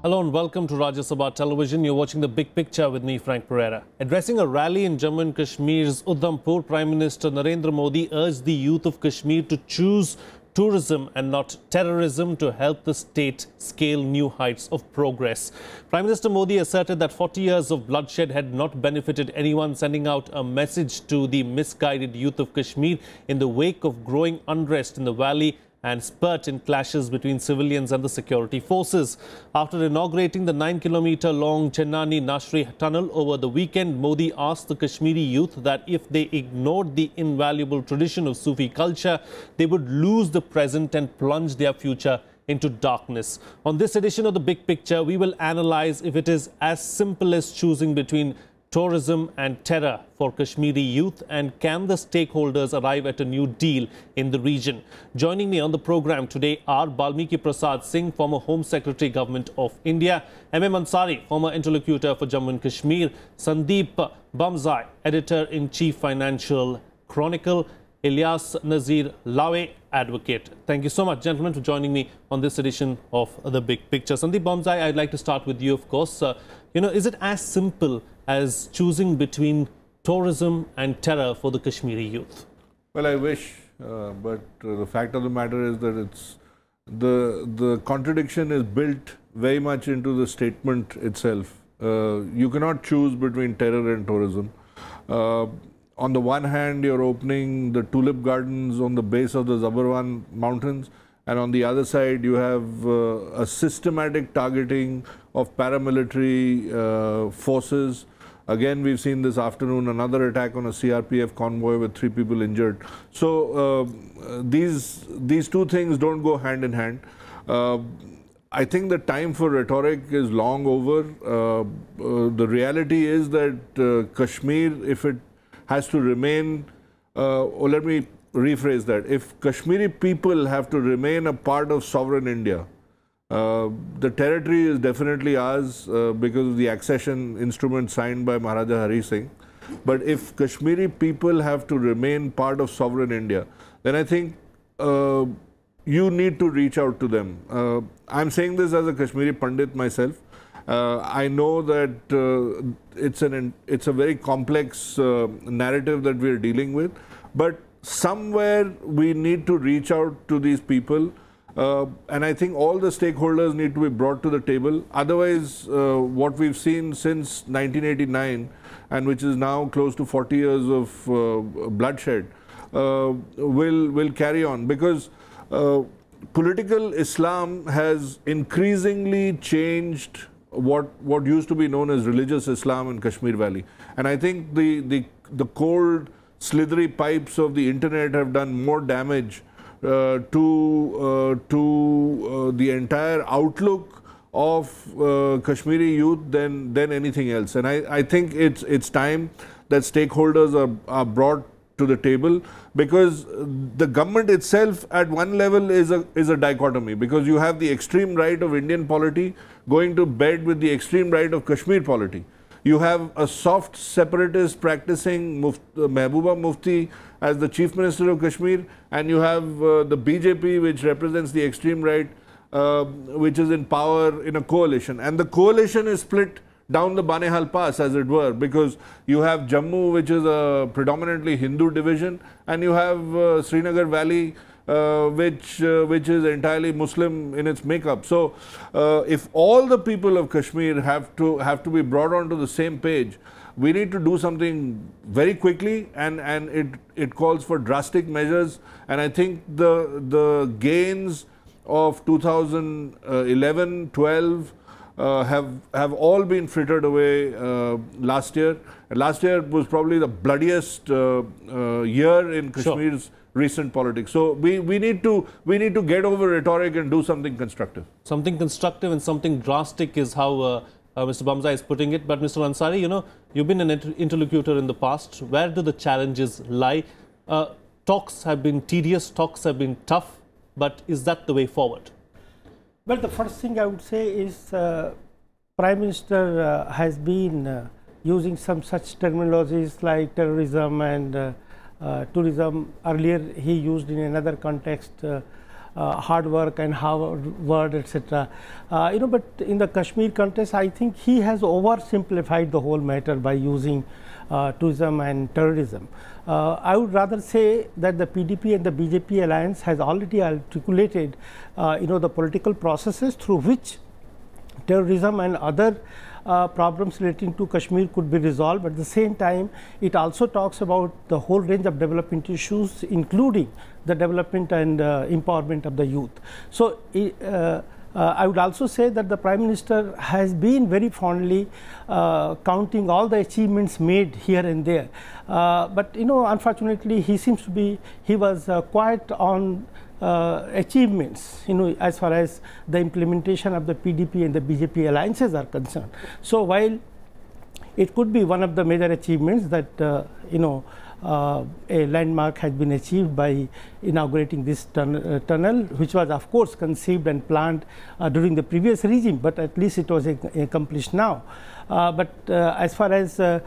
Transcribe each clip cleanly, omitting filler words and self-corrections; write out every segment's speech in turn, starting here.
Hello and welcome to Rajya Sabha Television. You're watching The Big Picture with me, Frank Pereira. Addressing a rally in Jammu and Kashmir's Udhampur, Prime Minister Narendra Modi urged the youth of Kashmir to choose tourism and not terrorism to help the state scale new heights of progress. Prime Minister Modi asserted that 40 years of bloodshed had not benefited anyone, sending out a message to the misguided youth of Kashmir in the wake of growing unrest in the valley and spurt in clashes between civilians and the security forces. After inaugurating the 9-kilometer-long Chennani-Nashri tunnel over the weekend, Modi asked the Kashmiri youth that if they ignored the invaluable tradition of Sufi culture, they would lose the present and plunge their future into darkness. On this edition of The Big Picture, we will analyze if it is as simple as choosing between tourism and terror for Kashmiri youth, and can the stakeholders arrive at a new deal in the region? Joining me on the program today are Balmiki Prasad Singh, former Home Secretary, Government of India; Ansari, former Interlocutor for Jammu and Kashmir; Sandeep, Bomzai, Editor-in-Chief, Financial Chronicle; Iliyas, Nazir, Lawy, advocate. Thank you so much, gentlemen, for joining me on this edition of The Big Picture. Sandeep, Bomzai, I'd like to start with you, of course. Is it as simple as choosing between tourism and terror for the Kashmiri youth? Well, I wish, but the fact of the matter is that it's the contradiction is built very much into the statement itself. You cannot choose between terror and tourism. On the one hand, you're opening the tulip gardens on the base of the Zabarwan mountains, and on the other side, you have a systematic targeting of paramilitary forces. Again, we've seen this afternoon another attack on a CRPF convoy with 3 people injured. So these two things don't go hand in hand. I think the time for rhetoric is long over. The reality is that Kashmir, if it has to remain, let me rephrase that. If Kashmiri people have to remain a part of sovereign India, the territory is definitely ours because of the accession instrument signed by Maharaja Hari Singh. But if Kashmiri people have to remain part of sovereign India, then I think you need to reach out to them. I'm saying this as a Kashmiri Pandit myself. I know that it's a very complex narrative that we're dealing with, but somewhere we need to reach out to these people. And I think all the stakeholders need to be brought to the table. Otherwise, what we've seen since 1989, and which is now close to 40 years of bloodshed, will carry on. Because political Islam has increasingly changed what used to be known as religious Islam in Kashmir Valley. And I think the cold, slithery pipes of the internet have done more damage to the entire outlook of Kashmiri youth than anything else. And I think it's time that stakeholders are brought to the table, because the government itself at one level is a dichotomy, because you have the extreme right of Indian polity going to bed with the extreme right of Kashmir polity. You have a soft separatist practicing Mehbooba Mufti as the Chief Minister of Kashmir, and you have the BJP, which represents the extreme right, which is in power in a coalition. And the coalition is split down the Banehal Pass, as it were, because you have Jammu, which is a predominantly Hindu division, and you have Srinagar Valley, which is entirely Muslim in its makeup. So if all the people of Kashmir have to be brought onto the same page, we need to do something very quickly, and it calls for drastic measures. And I think the gains of 2011, 12 have all been frittered away last year. Last year was probably the bloodiest year in Kashmir's recent politics. So we need to get over rhetoric and do something constructive. Something constructive and something drastic is how Mr. Bomzai is putting it. But Mr. Ansari, you've been an interlocutor in the past. Where do the challenges lie? Talks have been tedious, talks have been tough, but is that the way forward? Well, the first thing I would say is Prime Minister has been using some such terminologies like terrorism and tourism. Earlier he used in another context hard work and Harvard, etc. But in the Kashmir context, I think he has oversimplified the whole matter by using tourism and terrorism. I would rather say that the PDP and the BJP alliance has already articulated, the political processes through which terrorism and other problems relating to Kashmir could be resolved. At the same time, it also talks about the whole range of development issues, including the development and empowerment of the youth. So, I would also say that the Prime Minister has been very fondly counting all the achievements made here and there. But unfortunately, he was quiet on achievements, as far as the implementation of the PDP and the BJP alliances are concerned. So while it could be one of the major achievements that a landmark has been achieved by inaugurating this tunnel, which was of course conceived and planned during the previous regime, but at least it was accomplished now. But as far as the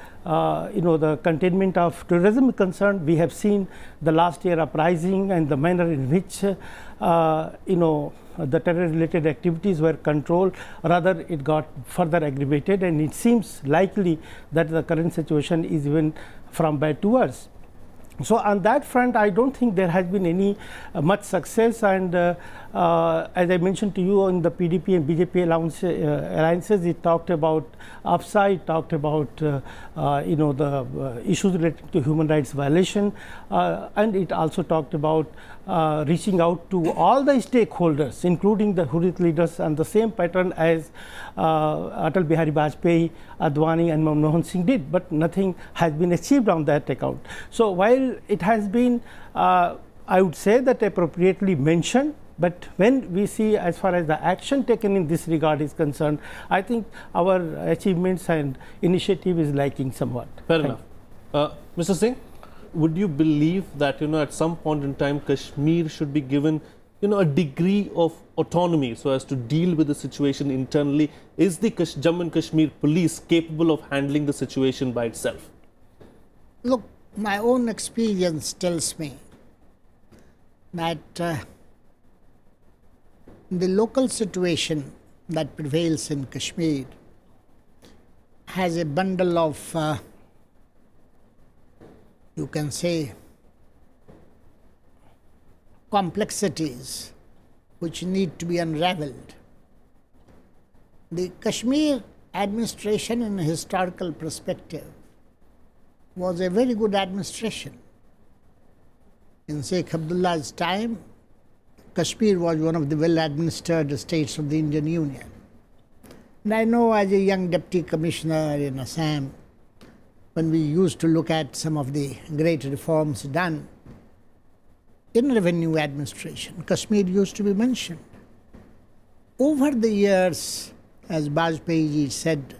containment of terrorism is concerned, we have seen the last year uprising and the manner in which the terror-related activities were controlled. Rather, it got further aggravated, and it seems likely that the current situation is even from bad to worse. So on that front, I don't think there has been any much success, and as I mentioned to you, on the PDP and BJP alliances, it talked about upside, talked about the issues related to human rights violation, and it also talked about reaching out to all the stakeholders, including the Hurriyat leaders, and the same pattern as Atal Bihari Vajpayee, Advani and Manmohan Singh did, but nothing has been achieved on that account. So while it has been, I would say that appropriately mentioned, but when we see as far as the action taken in this regard is concerned, I think our achievements and initiative is lacking somewhat. Fair enough. Mr. Singh, would you believe that at some point in time Kashmir should be given a degree of autonomy so as to deal with the situation internally? Is the Jammu and Kashmir police capable of handling the situation by itself? Look, my own experience tells me that the local situation that prevails in Kashmir has a bundle of, you can say, complexities which need to be unraveled. The Kashmir administration, in a historical perspective, was a very good administration. In Sheikh Abdullah's time, Kashmir was one of the well-administered states of the Indian Union. And I know, as a young deputy commissioner in Assam, when we used to look at some of the great reforms done in revenue administration, Kashmir used to be mentioned. Over the years, as Vajpayee ji said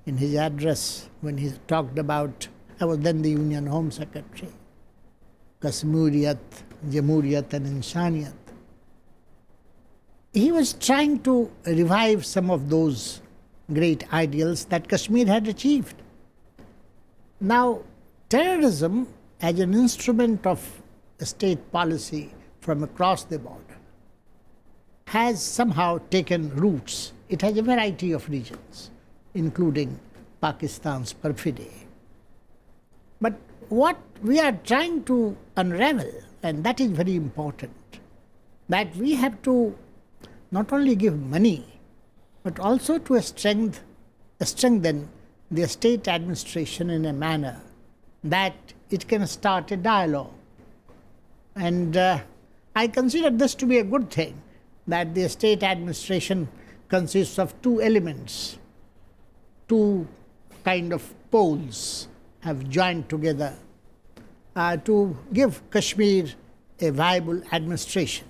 in his address when he talked about, I was then the Union Home Secretary, Kashmiriyat, Jamhuriyat and Insaniyat. He was trying to revive some of those great ideals that Kashmir had achieved. Now, terrorism as an instrument of state policy from across the border has somehow taken roots. It has a variety of regions, including Pakistan's perfidy. But what we are trying to unravel, and that is very important, that we have to not only give money, but also to strengthen the state administration in a manner that it can start a dialogue. And I consider this to be a good thing, that the state administration consists of two elements. Two kind of poles have joined together to give Kashmir a viable administration.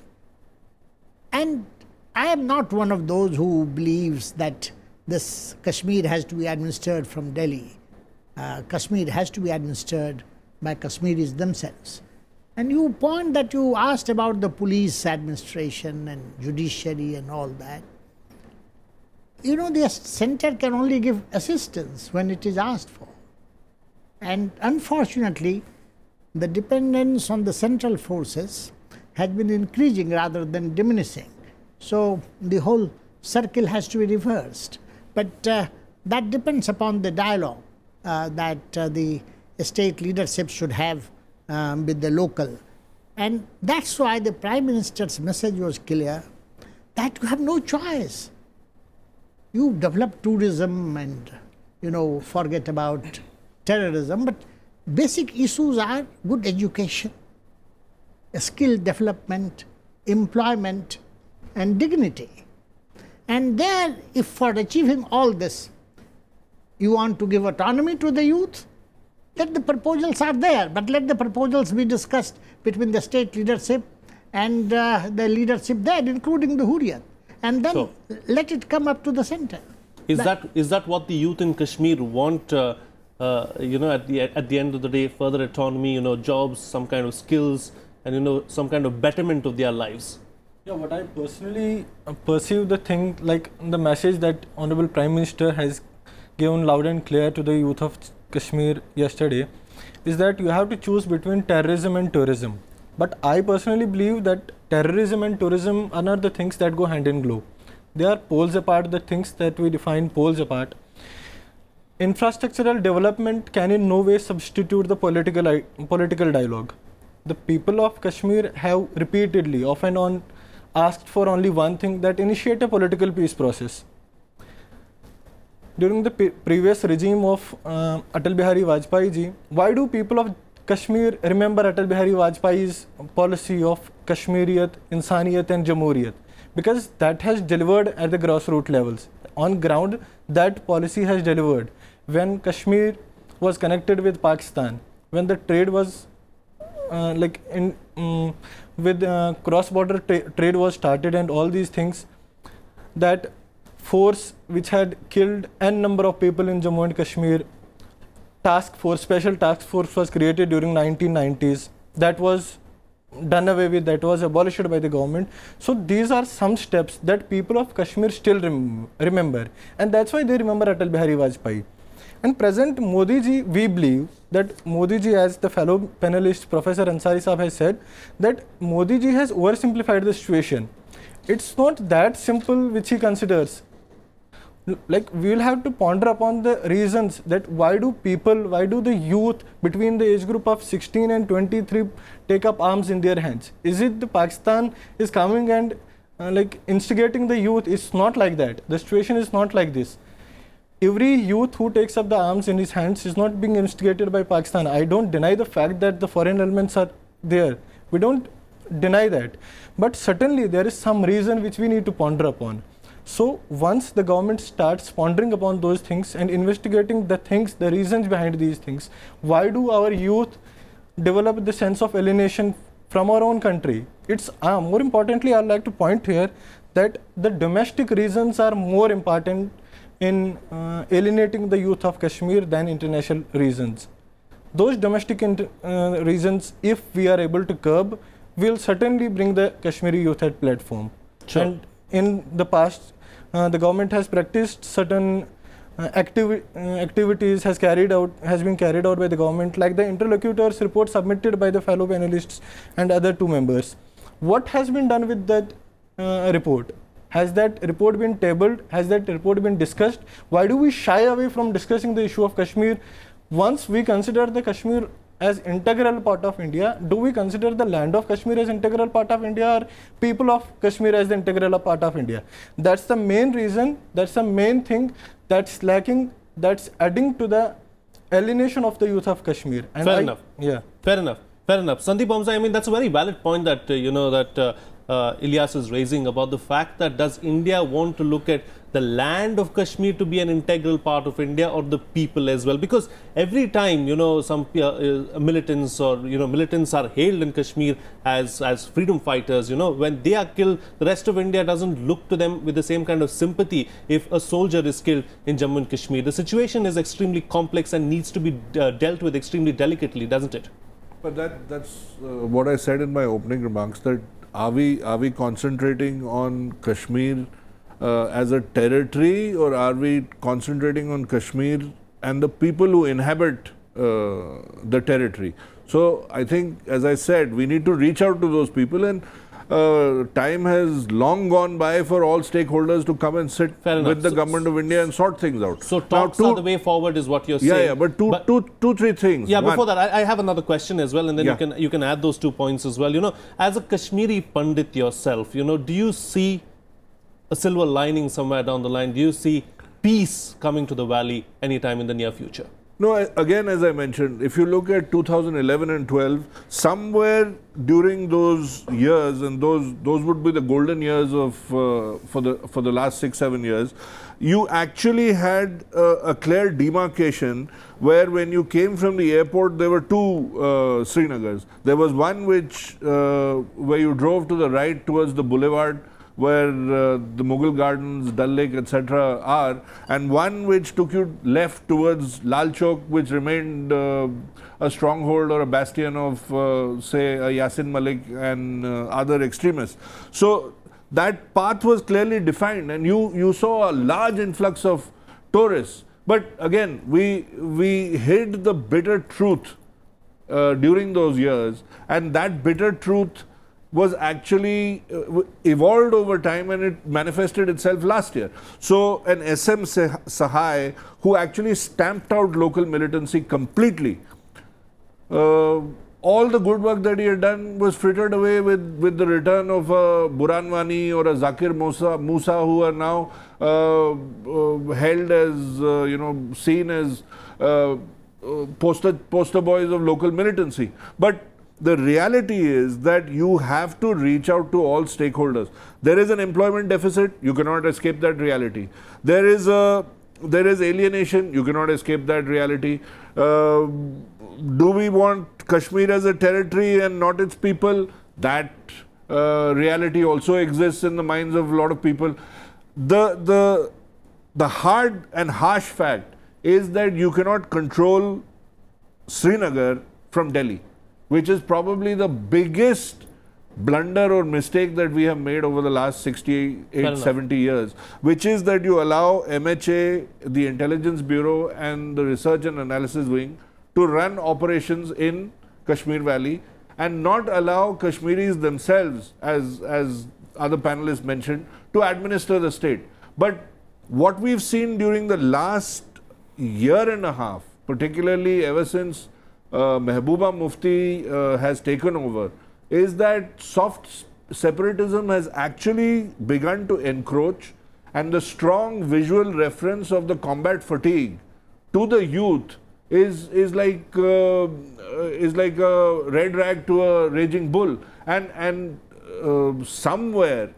And I am not one of those who believes that this Kashmir has to be administered from Delhi. Kashmir has to be administered by Kashmiris themselves. And you point that you asked about the police administration and judiciary and all that. The center can only give assistance when it is asked for. And unfortunately, the dependence on the central forces has been increasing rather than diminishing. So the whole circle has to be reversed. But that depends upon the dialogue that the state leadership should have with the local. And that's why the Prime Minister's message was clear that you have no choice. You develop tourism and, forget about terrorism, but basic issues are good education, skill development, employment, and dignity. And there, if for achieving all this, you want to give autonomy to the youth, let the proposals are there, but let the proposals be discussed between the state leadership and the leadership there, including the Hurriyat, and then let it come up to the center. Is that what the youth in Kashmir want? At the end of the day, further autonomy, jobs, some kind of skills, and some kind of betterment of their lives. Yeah, what I personally perceive the thing, like the message that Honorable Prime Minister has given loud and clear to the youth of Kashmir yesterday, is that you have to choose between terrorism and tourism. But I personally believe that terrorism and tourism are not the things that go hand in glove. They are poles apart, the things that we define poles apart. Infrastructural development can in no way substitute the political dialogue. The people of Kashmir have repeatedly, off and on, asked for only one thing, that initiate a political peace process. During the previous regime of Atal Bihari Vajpayee ji, why do people of Kashmir remember Atal Bihari Vajpayee's policy of Kashmiriyat, Insaniyat and Jamhuriyat? Because that has delivered at the grassroots levels. On ground, that policy has delivered. When Kashmir was connected with Pakistan, when the trade was cross-border trade was started and all these things, that force which had killed n number of people in Jammu and Kashmir, special task force was created during 1990s. That was done away with, that was abolished by the government. So these are some steps that people of Kashmir still remember, and that's why they remember Atal Bihari Vajpayee. And present Modi ji, we believe that Modi ji, as the fellow panelist Professor Ansari Sahab has said, that Modi ji has oversimplified the situation. It's not that simple which he considers. Like, we will have to ponder upon the reasons that why do the youth between the age group of 16 and 23 take up arms in their hands? Is it the Pakistan is coming and instigating the youth? It's not like that. The situation is not like this. Every youth who takes up the arms in his hands is not being instigated by Pakistan. I don't deny the fact that the foreign elements are there. We don't deny that. But certainly there is some reason which we need to ponder upon. So once the government starts pondering upon those things and investigating the things, the reasons behind these things, why do our youth develop the sense of alienation from our own country? It's more importantly, I'd like to point here that the domestic reasons are more important in alienating the youth of Kashmir than international reasons. Those domestic reasons, if we are able to curb, will certainly bring the Kashmiri youth at platform. Sure. And in the past, the government has practiced certain activities has been carried out by the government, like the Interlocutor's report submitted by the fellow panelists and other two members. What has been done with that report? Has that report been tabled? Has that report been discussed? Why do we shy away from discussing the issue of Kashmir? Once we consider the Kashmir as integral part of India, do we consider the land of Kashmir as integral part of India, or people of Kashmir as the integral part of India? That's the main reason, that's the main thing that's lacking, that's adding to the alienation of the youth of Kashmir. And Fair enough. Yeah. Fair enough. Fair enough. Sandeep Bomzai, I mean, that's a very valid point that, Iliyas is raising about the fact that does India want to look at the land of Kashmir to be an integral part of India, or the people as well? Because every time, some militants or, militants are hailed in Kashmir as freedom fighters, when they are killed, the rest of India doesn't look to them with the same kind of sympathy if a soldier is killed in Jammu and Kashmir. The situation is extremely complex and needs to be dealt with extremely delicately, doesn't it? But that's what I said in my opening remarks, that are we concentrating on Kashmir as a territory, or are we concentrating on Kashmir and the people who inhabit the territory. So I think, as I said, we need to reach out to those people, and time has long gone by for all stakeholders to come and sit with the government of India and sort things out. So talks are the way forward is what you're saying. Yeah, but two, three things. Yeah, before that, I have another question as well, and then you can add those 2 points as well. You know, as a Kashmiri Pandit yourself, you know, do you see a silver lining somewhere down the line? Do you see peace coming to the valley anytime in the near future? No, again, as I mentioned, if you look at 2011 and 12, somewhere during those years, and those would be the golden years of for the last 6-7 years, you actually had a clear demarcation where when you came from the airport, there were two Srinagars. There was one where you drove to the right towards the boulevard, where the Mughal Gardens, Dal Lake, etc. are, and one which took you left towards Lal Chowk, which remained a stronghold or a bastion of, say, Yasin Malik and other extremists. So that path was clearly defined, and you saw a large influx of tourists. But again, we hid the bitter truth during those years, and that bitter truth was actually evolved over time, and it manifested itself last year. So an SM Sahai, who actually stamped out local militancy completely, all the good work that he had done was frittered away with the return of a Buranwani or a Zakir Musa, who are now held as, seen as poster boys of local militancy. But the reality is that you have to reach out to all stakeholders. There is an employment deficit, you cannot escape that reality. There is alienation, you cannot escape that reality. Do we want Kashmir as a territory and not its people? That reality also exists in the minds of a lot of people. The hard and harsh fact is that you cannot control Srinagar from Delhi, which is probably the biggest blunder or mistake that we have made over the last 68, 70 years, which is that you allow MHA, the Intelligence Bureau and the Research and Analysis Wing to run operations in Kashmir Valley and not allow Kashmiris themselves, as other panelists mentioned, to administer the state. But what we've seen during the last year and a half, particularly ever since Mehbooba Mufti has taken over, is that soft separatism has actually begun to encroach, and the strong visual reference of the combat fatigue to the youth is like a red rag to a raging bull, and somewhere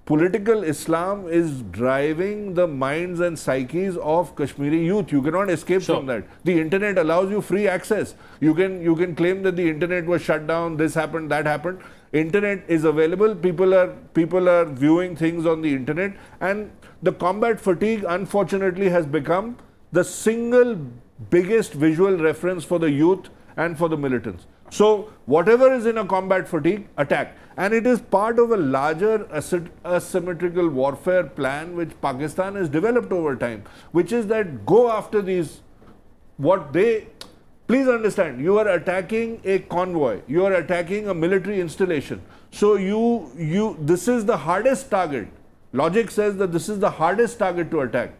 political Islam is driving the minds and psyches of Kashmiri youth. You cannot escape from that. The internet allows you free access. You can claim that the internet was shut down, this happened, that happened. Internet is available. People are viewing things on the internet, and the combat fatigue, unfortunately, has become the single biggest visual reference for the youth and for the militants. So whatever is in a combat fatigue, attack. And it is part of a larger asymmetrical warfare plan which Pakistan has developed over time, which is that go after these, please understand, you are attacking a convoy, you are attacking a military installation. So this is the hardest target. Logic says that this is the hardest target to attack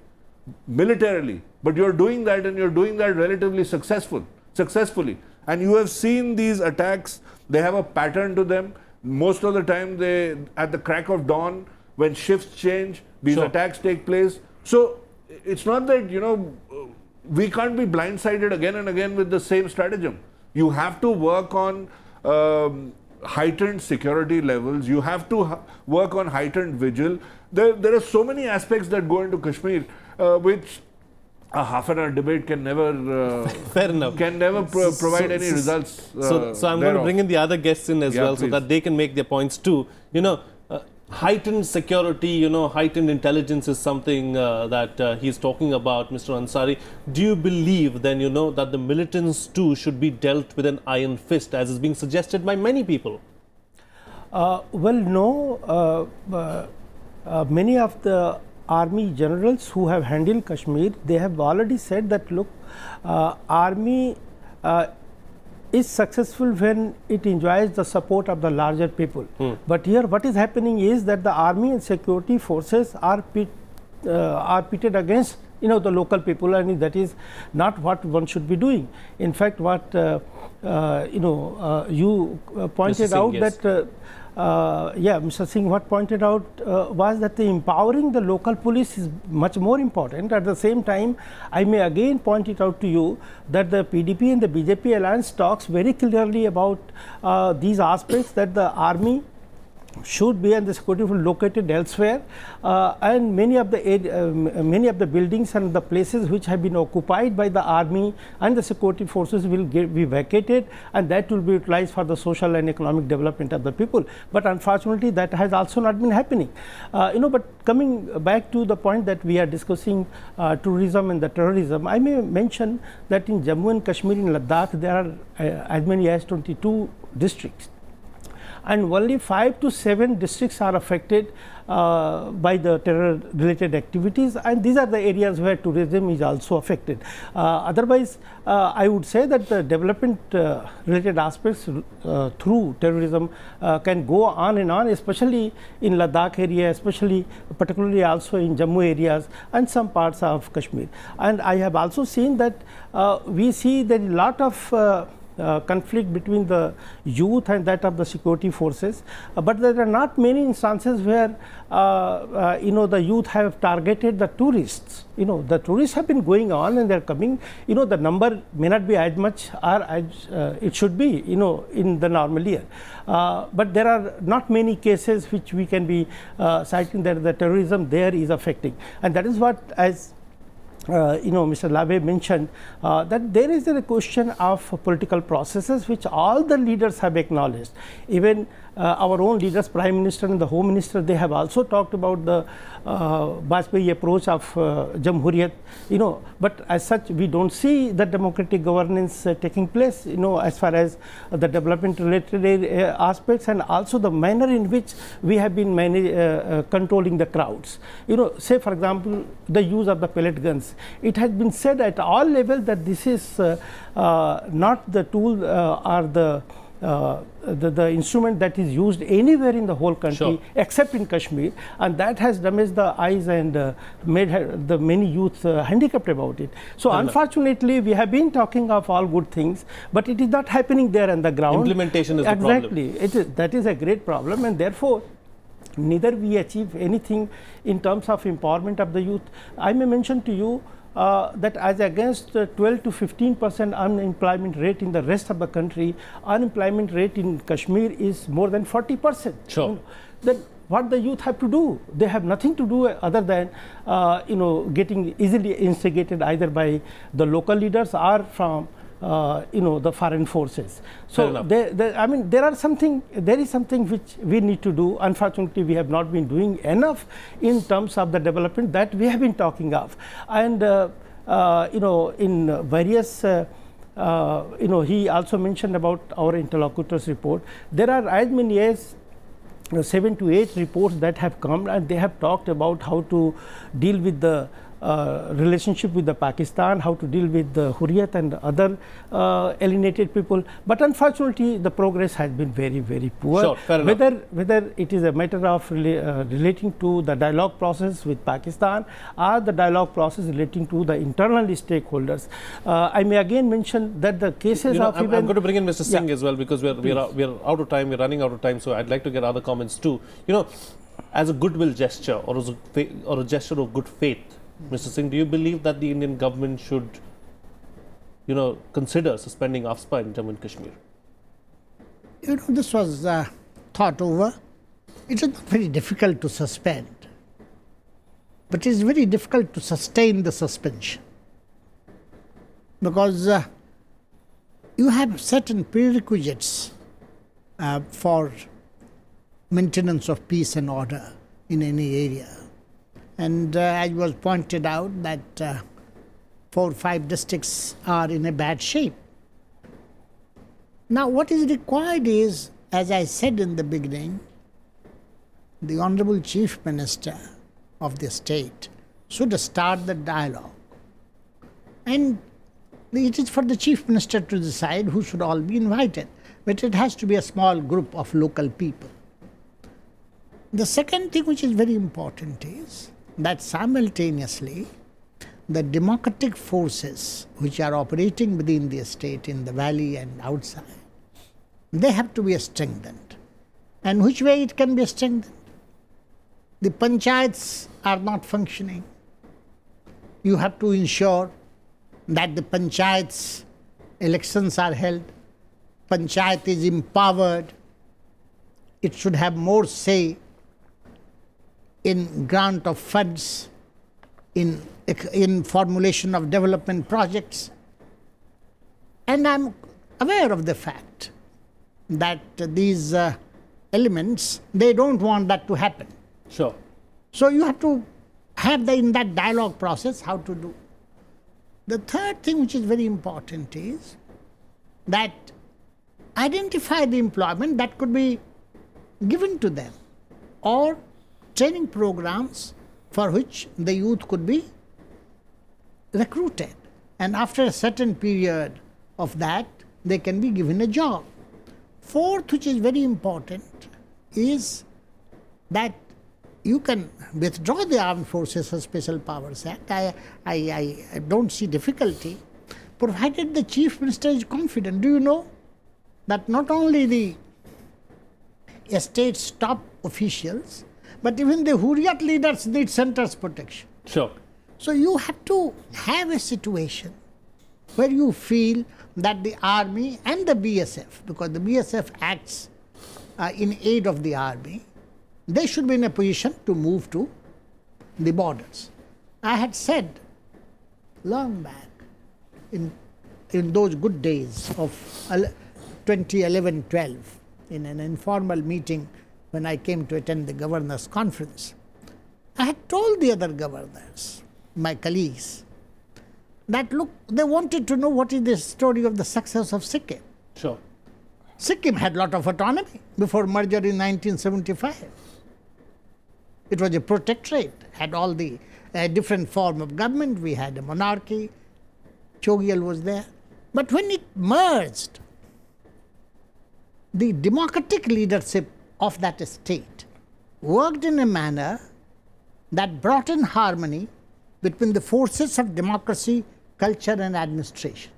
militarily, but you're doing that, and you're doing that relatively successfully. And you have seen these attacks, they have a pattern to them. Most of the time, at the crack of dawn, when shifts change, these attacks take place. So it's not that, we can't be blindsided again and again with the same stratagem. You have to work on heightened security levels. You have to work on heightened vigil. There are so many aspects that go into Kashmir, which a half-an-hour debate can never fair enough. Can never provide any results. So I'm going to bring in the other guests in as well, please, so that they can make their points too. Heightened security, heightened intelligence is something that he's talking about, Mr. Ansari. Do you believe then, that the militants too should be dealt with an iron fist, as is being suggested by many people? Well, no. Many of the army generals who have handled Kashmir, they have already said that look, army is successful when it enjoys the support of the larger people. But here what is happening is that the army and security forces are pitted against the local people, and that is not what one should be doing. In fact, what you pointed out, yes, that Mr. Singh, what pointed out was that empowering the local police is much more important. At the same time, I may again point it out to you that the PDP and the BJP alliance talks very clearly about these aspects, that the army should be and the security will located elsewhere, and many of the buildings and the places which have been occupied by the army and the security forces will be vacated, and that will be utilized for the social and economic development of the people. But unfortunately, that has also not been happening. But coming back to the point that we are discussing tourism and the terrorism, I may mention that in Jammu and Kashmir, in Ladakh, there are as many as 22 districts, and only 5 to 7 districts are affected by the terror related activities, and these are the areas where tourism is also affected. Otherwise, I would say that the development related aspects through terrorism can go on and on, especially in Ladakh area, particularly also in Jammu areas and some parts of Kashmir. And I have also seen that we see that a lot of conflict between the youth and that of the security forces, but there are not many instances where the youth have targeted the tourists. The tourists have been going on and they are coming. The number may not be as much or as it should be in the normal year, but there are not many cases which we can be citing that the terrorism there is affecting. And that is what, as Mr. Lawy mentioned, that there is a question of political processes which all the leaders have acknowledged. Even our own leaders, Prime Minister and the Home Minister, they have also talked about the Bajpayee approach of Jamhuriyat, but as such we don't see the democratic governance taking place, as far as the development related aspects, and also the manner in which we have been controlling the crowds. Say for example, the use of the pellet guns. It has been said at all levels that this is not the tool or the instrument that is used anywhere in the whole country, except in Kashmir, and that has damaged the eyes and made the many youth handicapped about it. So unfortunately, we have been talking of all good things, but it is not happening there on the ground. Implementation is the problem. Exactly. That is a great problem, and therefore neither we achieve anything in terms of empowerment of the youth. I may mention to you that as against 12 to 15% unemployment rate in the rest of the country, unemployment rate in Kashmir is more than 40%. Sure. Then what the youth have to do? They have nothing to do other than getting easily instigated either by the local leaders or from the foreign forces. So there is something which we need to do. Unfortunately, we have not been doing enough in terms of the development that we have been talking of. And in various he also mentioned about our interlocutors report. There are as many as 7 to 8 reports that have come, and they have talked about how to deal with the relationship with the Pakistan, how to deal with the Hurriyat and other alienated people. But unfortunately, the progress has been very, very poor. Sure, whether it is a matter of relating to the dialogue process with Pakistan or the dialogue process relating to the internal stakeholders. I may again mention that the cases of I'm going to bring in Mr. Singh as well, because we're out of time. We're running out of time, so I'd like to get other comments too. As a goodwill gesture or a gesture of good faith, Mr. Singh, do you believe that the Indian government should, consider suspending AFSPA in Jammu and Kashmir? This was thought over. It is not very difficult to suspend, but it is very difficult to sustain the suspension, because you have certain prerequisites for maintenance of peace and order in any area. And as was pointed out that 4 or 5 districts are in a bad shape. Now what is required is, as I said in the beginning, the Honorable Chief Minister of the state should start the dialogue. And it is for the Chief Minister to decide who should all be invited, but it has to be a small group of local people. The second thing which is very important is that simultaneously the democratic forces which are operating within the state in the valley and outside, they have to be strengthened. And which way it can be strengthened? The panchayats are not functioning. You have to ensure that the panchayats elections are held, panchayat is empowered, it should have more say in grant of funds, in formulation of development projects. And I'm aware of the fact that these elements, they don't want that to happen. Sure. So you have to have in that dialogue process how to do. The third thing which is very important is that identify the employment that could be given to them, or training programs for which the youth could be recruited. And after a certain period of that, they can be given a job. Fourth, which is very important, is that you can withdraw the Armed Forces or Special Powers Act. I don't see difficulty, provided the Chief Minister is confident. Do you know that not only the state's top officials, but even the Hurriyat leaders need center's protection? Sure. So you have to have a situation where you feel that the army and the BSF, because the BSF acts in aid of the army, they should be in a position to move to the borders. I had said long back, in those good days of 2011-12, in an informal meeting when I came to attend the governors' conference, I had told the other governors, my colleagues, that look, they wanted to know what is the story of the success of Sikkim. Sure. Sikkim had a lot of autonomy before merger in 1975. It was a protectorate, had all the different form of government. We had a monarchy, Chogyal was there. But when it merged, the democratic leadership of that state worked in a manner that brought in harmony between the forces of democracy, culture and administration.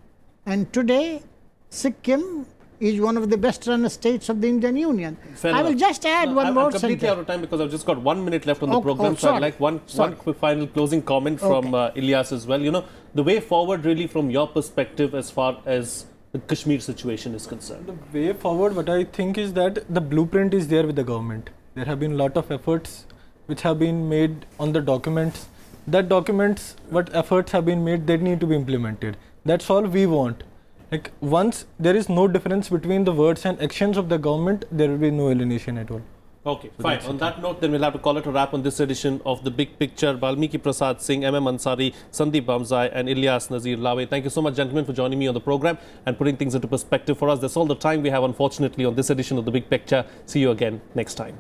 And today, Sikkim is one of the best run states of the Indian Union. Fair I will enough. just add one more I'm completely sentence. out of time because I've just got 1 minute left on the program. So sorry. I'd like one quick final closing comment from Iliyas as well. You know, the way forward really from your perspective as far as the Kashmir situation is concerned. The way forward, what I think is that the blueprint is there with the government. There have been a lot of efforts which have been made on the documents. That documents, what efforts have been made, they need to be implemented. That's all we want. Like, once there is no difference between the words and actions of the government, there will be no alienation at all. Okay, so fine. On that note, then we'll have to call it a wrap on this edition of The Big Picture. Balmiki, Prasad, Singh, Ansari, Sandeep, Bomzai and Iliyas, Nazir, Lawy. Thank you so much, gentlemen, for joining me on the program and putting things into perspective for us. That's all the time we have, unfortunately, on this edition of The Big Picture. See you again next time.